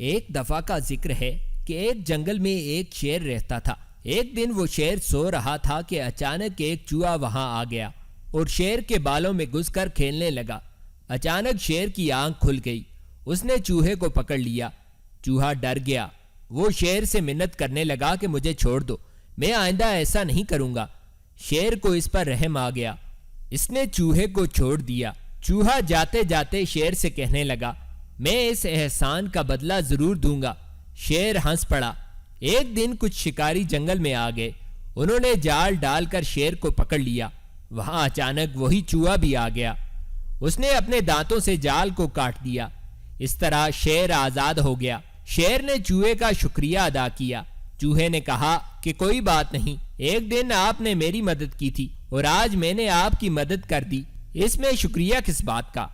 ایک دفعہ کا ذکر ہے کہ ایک جنگل میں ایک شیر رہتا تھا۔ ایک دن وہ شیر سو رہا تھا کہ اچانک ایک چوہا وہاں آ گیا اور شیر کے بالوں میں گھس کر کھیلنے لگا۔ اچانک شیر کی آنکھ کھل گئی، اس نے چوہے کو پکڑ لیا۔ چوہا ڈر گیا، وہ شیر سے منت کرنے لگا کہ مجھے چھوڑ دو، میں آئندہ ایسا نہیں کروں گا۔ شیر کو اس پر رحم آ گیا، اس نے چوہے کو چھوڑ دیا۔ چوہا جاتے جاتے شیر سے کہنے لگا، میں اس احسان کا بدلہ ضرور دوں گا۔ شیر ہنس پڑا۔ ایک دن کچھ شکاری جنگل میں آ گئے، انہوں نے جال ڈال کر شیر کو پکڑ لیا۔ وہاں اچانک وہی چوہا بھی آ گیا، اس نے اپنے دانتوں سے جال کو کاٹ دیا۔ اس طرح شیر آزاد ہو گیا۔ شیر نے چوہے کا شکریہ ادا کیا۔ چوہے نے کہا کہ کوئی بات نہیں، ایک دن آپ نے میری مدد کی تھی اور آج میں نے آپ کی مدد کر دی، اس میں شکریہ کس بات کا۔